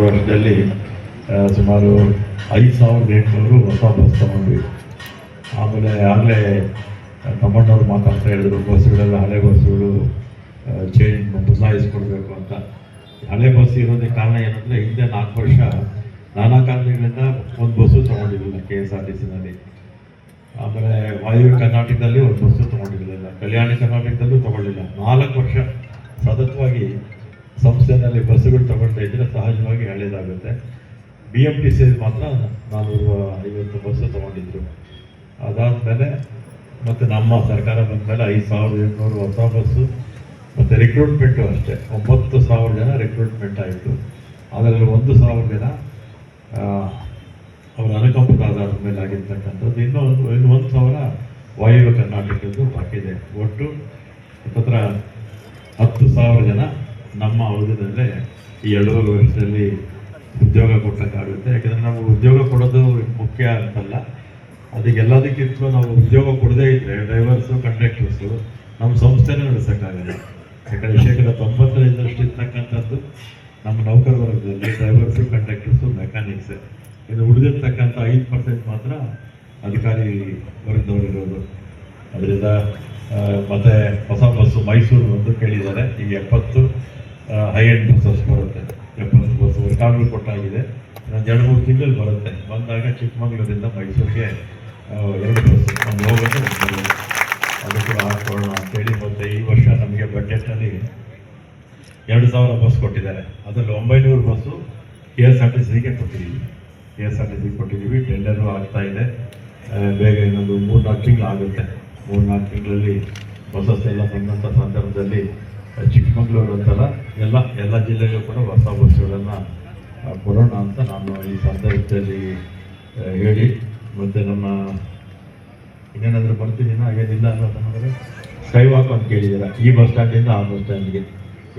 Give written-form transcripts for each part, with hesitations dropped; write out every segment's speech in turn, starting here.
ವರ್ಷದಲ್ಲಿ ಸುಮಾರು 5,800 ಹೊಸ ಬಸ್ ತಗೊಂಡ್ವಿ. ಆಮೇಲೆ ಆಗಲೇ ತಮ್ಮಣ್ಣವ್ರು ಮಾತಾಡ್ತಾ ಹೇಳಿದ್ರು, ಬಸ್ಗಳೆಲ್ಲ ಹಳೆ ಬಸ್ಸುಗಳು ಚೇಂಜ್ ಬದಲಾಯಿಸ್ಕೊಡ್ಬೇಕು ಅಂತ. ಹಳೆ ಬಸ್ ಇರೋದಕ್ಕೆ ಕಾರಣ ಏನಂದರೆ, ಹಿಂದೆ 4 ವರ್ಷ ನಾನಾ ಕಾರಣಗಳಿಂದ ಒಂದು ಬಸ್ಸು ತೊಗೊಂಡಿರಲಿಲ್ಲ KSRTCನಲ್ಲಿ. ಆಮೇಲೆ ವಾಯುವ್ಯ ಕರ್ನಾಟಕದಲ್ಲಿ ಒಂದು ಬಸ್ಸು ತೊಗೊಂಡಿರಲಿಲ್ಲ, ಕಲ್ಯಾಣ ಕರ್ನಾಟಕದಲ್ಲೂ ತೊಗೊಳ್ಳಿಲ್ಲ. 4 ವರ್ಷ ಸತತವಾಗಿ ಸಂಸ್ಥೆಯಲ್ಲಿ ಬಸ್ಸುಗಳು ತಗೊಳ್ತಾ ಇದ್ದರೆ ಸಹಜವಾಗಿ ಹಳೇದಾಗುತ್ತೆ. BMTC ಮಾತ್ರ 450 ಬಸ್ಸು ತೊಗೊಂಡಿದ್ರು. ಅದಾದಮೇಲೆ ಮತ್ತು ನಮ್ಮ ಸರ್ಕಾರ ಬಂದಮೇಲೆ 5,800 ಹೊಸ ಬಸ್ಸು ಮತ್ತು ರಿಕ್ರೂಟ್ಮೆಂಟು ಅಷ್ಟೇ 9,000 ಜನ ರಿಕ್ರೂಟ್ಮೆಂಟ್ ಆಯಿತು. ಅದರಲ್ಲಿ 1,000 ಜನ ಅವರ ಅನುಕಂಪದ ಆಧಾರದ ಮೇಲೆ ಆಗಿರ್ತಕ್ಕಂಥದ್ದು. ಇನ್ನೂ 1,000 ವಾಯುವ್ಯ ಕರ್ನಾಟಕದ್ದು ಬಾಕಿದೆ. ಒಟ್ಟು 10,000 ಜನ ನಮ್ಮ ಅವಧಿಯಲ್ಲೇ ಈ 2 ವರ್ಷದಲ್ಲಿ ಉದ್ಯೋಗ ಕೊಟ್ಟಕ್ಕಾಗುತ್ತೆ. ಯಾಕೆಂದರೆ ನಾವು ಉದ್ಯೋಗ ಕೊಡೋದು ಮುಖ್ಯ ಅಂತಲ್ಲ, ಅದಕ್ಕೆಲ್ಲದಕ್ಕಿಂತ ನಾವು ಉದ್ಯೋಗ ಕೊಡದೇ ಇದ್ದರೆ ಡ್ರೈವರ್ಸು ಕಂಡಕ್ಟರ್ಸು ನಮ್ಮ ಸಂಸ್ಥೆನೇ ನಡೆಸೋಕ್ಕಾಗಲ್ಲ. ಯಾಕಂದರೆ 90% ಇರ್ತಕ್ಕಂಥದ್ದು ನಮ್ಮ ನೌಕರ ವರ್ಗದಲ್ಲಿ ಡ್ರೈವರ್ಸು ಕಂಡಕ್ಟರ್ಸು ಮೆಕ್ಯಾನಿಕ್ಸೆ. ಇನ್ನು ಉಳಿದಿರ್ತಕ್ಕಂಥ 5% ಮಾತ್ರ ಅಧಿಕಾರಿ ವರ್ಗದವರಿರೋದು. ಅದರಿಂದ ಮತ್ತು ಹೊಸ ಬಸ್ಸು ಮೈಸೂರು ಒಂದು ಕೇಳಿದ್ದಾರೆ. ಈಗ 70 ಹೈ ಎಂಡ್ ಬಸ್ಸಸ್ ಬರುತ್ತೆ. 70 ಬಸ್ಸು ರೆಕಾರ್ಡ್ ಕೊಟ್ಟಾಗಿದೆ. ಇನ್ನೊಂದು 2-3 ತಿಂಗಳು ಬರುತ್ತೆ. ಬಂದಾಗ ಚಿಕ್ಕಮಗಳೂರಿಂದ ಮೈಸೂರಿಗೆ 2 ಬಸ್ಸು ನಮ್ಗೆ ಹೋಗೋದು ಅದು ಕೂಡ ಹಾಕ್ಕೊಳ್ಳೋಣ ಅಂತೇಳಿ. ಮತ್ತು ಈ ವರ್ಷ ನಮಗೆ ಬಜೆಟ್ನಲ್ಲಿ 2,000 ಬಸ್ ಕೊಟ್ಟಿದ್ದಾರೆ. ಅದರಲ್ಲಿ 900 ಬಸ್ಸು KSRTCಗೆ ಕೊಟ್ಟಿದ್ದೀವಿ. ಟೆಂಡರು ಆಗ್ತಾ ಇದೆ. ಬೇಗ ಇನ್ನೊಂದು 3-4 ತಿಂಗಳು ಆಗುತ್ತೆ. 3-4 ತಿಂಗಳಲ್ಲಿ ಬಸ್ಸಸ್ ಎಲ್ಲ ಬಂದಂಥ ಸಂದರ್ಭದಲ್ಲಿ ಚಿಕ್ಕಮಗಳೂರು ಅಂತಲ್ಲ ಎಲ್ಲ ಜಿಲ್ಲೆಗೂ ಕೂಡ ಹೊಸ ಬಸ್ಸುಗಳನ್ನು ಕೊಡೋಣ ಅಂತ ನಾನು ಈ ಸಂದರ್ಭದಲ್ಲಿ ಹೇಳಿ, ಮತ್ತು ನಮ್ಮ ಇನ್ನೇನಾದರೂ ಬರ್ತಿದ್ದೀನ ಹಾಗೇನಿಲ್ಲ ಅನ್ನೋದನ್ನಾದರೆ ಸ್ಕೈ ವಾಕ್ ಅಂತ ಕೇಳಿದ್ದೀರ. ಈ ಬಸ್ ಸ್ಟ್ಯಾಂಡಿಂದ ಆ ಬಸ್ ಸ್ಟ್ಯಾಂಡ್ಗೆ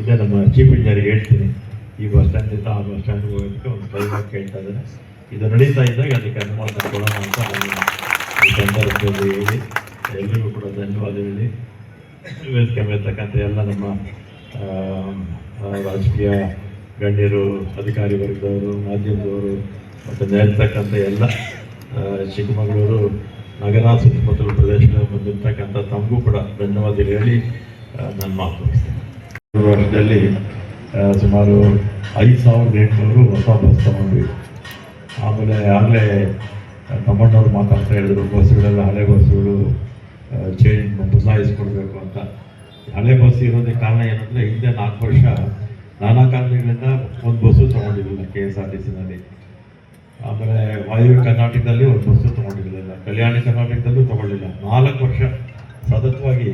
ಇದೇ ನಮ್ಮ ಚೀಫ್ ಇಂಜಿನಿಯರ್ಗೆ ಹೇಳ್ತೀನಿ, ಈ ಬಸ್ ಸ್ಟ್ಯಾಂಡಿಂದ ಆ ಬಸ್ ಸ್ಟ್ಯಾಂಡ್ಗೆ ಹೋಗೋದಕ್ಕೆ ಒಂದು ಸ್ಕೈ ವಾಕ್ ಕೇಳ್ತಾ ಇದ್ದಾರೆ. ಇದು ನಡೀತಾ ಇದ್ದಾಗ ಅದಕ್ಕೆ ಅನುಮೋದನೆ ಕೊಡೋಣ ಅಂತ ನಾನು ಈ ಸಂದರ್ಭದಲ್ಲಿ ಹೇಳಿ ಎಲ್ರಿಗೂ ಕೂಡ ಧನ್ಯವಾದ ಹೇಳಿ, ವೇದಿಕೆ ಮೇಲ್ತಕ್ಕಂಥ ಎಲ್ಲ ನಮ್ಮ ರಾಜಕೀಯ ಗಣ್ಯರು, ಅಧಿಕಾರಿ ವರ್ಗದವರು, ಮಾಧ್ಯಮದವರು ಮತ್ತು ನೇರ್ತಕ್ಕಂಥ ಎಲ್ಲ ಚಿಕ್ಕಮಗಳೂರು ನಗರ ಸುತ್ತಮುತ್ತಲ ಪ್ರದೇಶದಲ್ಲಿ ಬಂದಿರ್ತಕ್ಕಂಥ ತಮಗೂ ಕೂಡ ಧನ್ಯವಾದ ಹೇಳಿ ನನ್ನ ಮಾತು ಮುಗಿಸ್ತೇನೆ. ವರ್ಷದಲ್ಲಿ ಸುಮಾರು 5,800 ಹೊಸ ಬಸ್ ತಗೊಂಡ್ವಿ. ಆಮೇಲೆ ಆಗಲೇ ತಮ್ಮಣ್ಣವ್ರು ಮಾತಾಡ್ತಾ ಹೇಳಿದ್ರು, ಬಸ್ಸುಗಳೆಲ್ಲ ಹಳೆ ಬಸ್ಸುಗಳು ಚೇಂಜ್ ಬದಲಾಯಿಸ್ಕೊಡ್ಬೇಕು ಅಂತ. ಹಳೆ ಬಸ್ ಇರೋದಕ್ಕೆ ಕಾರಣ ಏನಂದರೆ, ಹಿಂದೆ 4 ವರ್ಷ ನಾನಾ ಕಾರಣಗಳಿಂದ ಒಂದು ಬಸ್ಸು ತೊಗೊಂಡಿರಲಿಲ್ಲ KSRTCನಲ್ಲಿ. ಆಮೇಲೆ ವಾಯುವ್ಯ ಕರ್ನಾಟಕದಲ್ಲಿ ಒಂದು ಬಸ್ಸು ತೊಗೊಂಡಿರಲಿಲ್ಲ, ಕಲ್ಯಾಣ ಕರ್ನಾಟಕದಲ್ಲೂ ತೊಗೊಳ್ಳಿಲ್ಲ. 4 ವರ್ಷ ಸತತವಾಗಿ